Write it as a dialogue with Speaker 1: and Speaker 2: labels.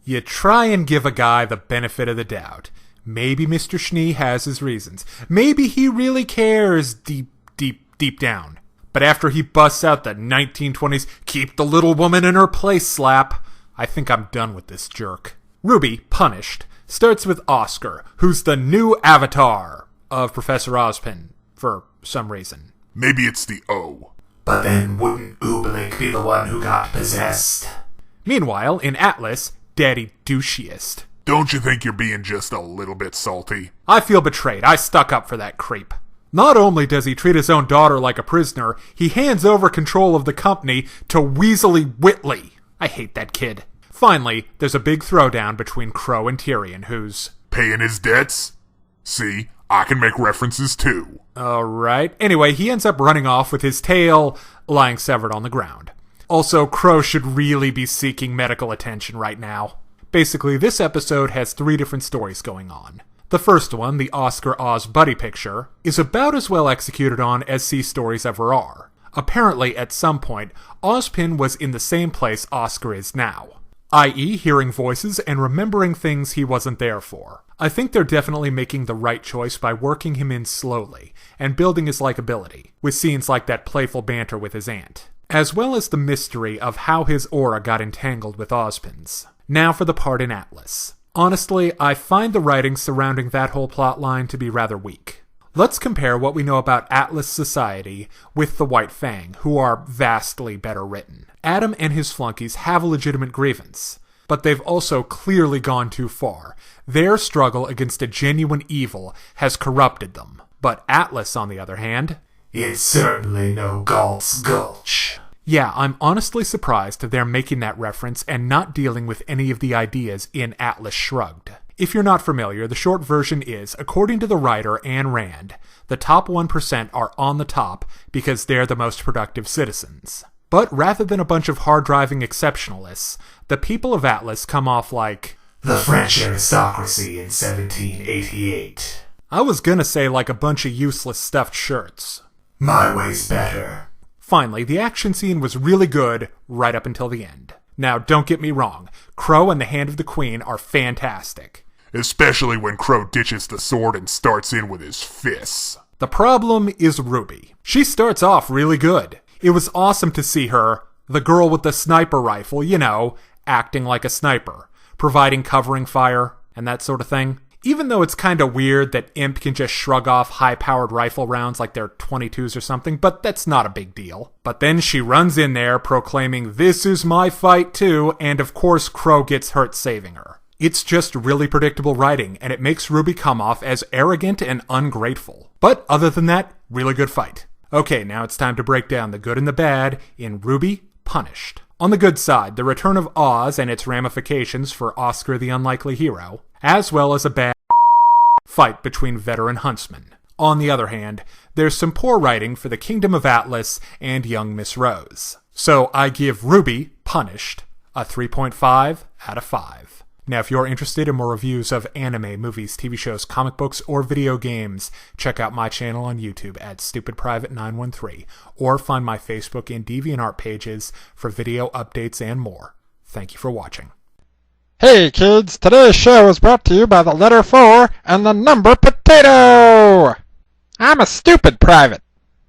Speaker 1: You try and give a guy the benefit of the doubt. Maybe Mr. Schnee has his reasons. Maybe he really cares deep down. But after he busts out the 1920s keep the little woman in her place slap, I think I'm done with this jerk. Rwby, punished, starts with Oscar, who's the new avatar of Professor Ozpin, for some reason.
Speaker 2: Maybe it's the O.
Speaker 3: But then wouldn't Oobalik be the one who got possessed?
Speaker 1: Meanwhile, in Atlas, Daddy Douchiest.
Speaker 2: Don't you think you're being just a little bit salty?
Speaker 1: I feel betrayed. I stuck up for that creep. Not only does he treat his own daughter like a prisoner, he hands over control of the company to Weasley Whitley. I hate that kid. Finally, there's a big throwdown between Qrow and Tyrian, who's
Speaker 2: paying his debts? See, I can make references too.
Speaker 1: Alright. Anyway, he ends up running off with his tail lying severed on the ground. Also, Qrow should really be seeking medical attention right now. Basically, this episode has 3 different stories going on. The first one, the Oscar Oz buddy picture, is about as well executed on as C stories ever are. Apparently, at some point, Ozpin was in the same place Oscar is now, i.e. hearing voices and remembering things he wasn't there for. I think they're definitely making the right choice by working him in slowly and building his likability, with scenes like that playful banter with his aunt, as well as the mystery of how his aura got entangled with Ozpin's. Now for the part in Atlas. Honestly, I find the writing surrounding that whole plotline to be rather weak. Let's compare what we know about Atlas society with the White Fang, who are vastly better written. Adam and his flunkies have a legitimate grievance, but they've also clearly gone too far. Their struggle against a genuine evil has corrupted them. But Atlas, on the other hand,
Speaker 3: it's certainly no Galt's Gulch.
Speaker 1: Yeah, I'm honestly surprised they're making that reference and not dealing with any of the ideas in Atlas Shrugged. If you're not familiar, the short version is, according to the writer Ayn Rand, the top 1% are on the top because they're the most productive citizens. But rather than a bunch of hard-driving exceptionalists, the people of Atlas come off like
Speaker 3: the French aristocracy in 1788.
Speaker 1: I was gonna say like a bunch of useless stuffed shirts.
Speaker 3: My way's better.
Speaker 1: Finally, the action scene was really good right up until the end. Now, don't get me wrong, Qrow and the Hand of the Queen are fantastic.
Speaker 2: Especially when Qrow ditches the sword and starts in with his fists.
Speaker 1: The problem is Rwby. She starts off really good. It was awesome to see her, the girl with the sniper rifle, you know, acting like a sniper, providing covering fire and that sort of thing. Even though it's kinda weird that Imp can just shrug off high-powered rifle rounds like they're 22s or something, but that's not a big deal. But then she runs in there proclaiming, "This is my fight too," and of course Qrow gets hurt saving her. It's just really predictable writing, and it makes Rwby come off as arrogant and ungrateful. But other than that, really good fight. Okay, now it's time to break down the good and the bad in Rwby Punished. On the good side, the return of Oz and its ramifications for Oscar the Unlikely Hero, as well as a bad fight between veteran huntsmen. On the other hand, there's some poor writing for the Kingdom of Atlas and young Miss Rose. So I give Rwby Punished a 3.5 out of 5. Now, if you're interested in more reviews of anime, movies, TV shows, comic books, or video games, check out my channel on YouTube at StupidPrivate913, or find my Facebook and Deviantart pages for video updates and more. Thank you for watching.
Speaker 4: Hey kids, today's show is brought to you by the letter 4 and the number potato! I'm a stupid private.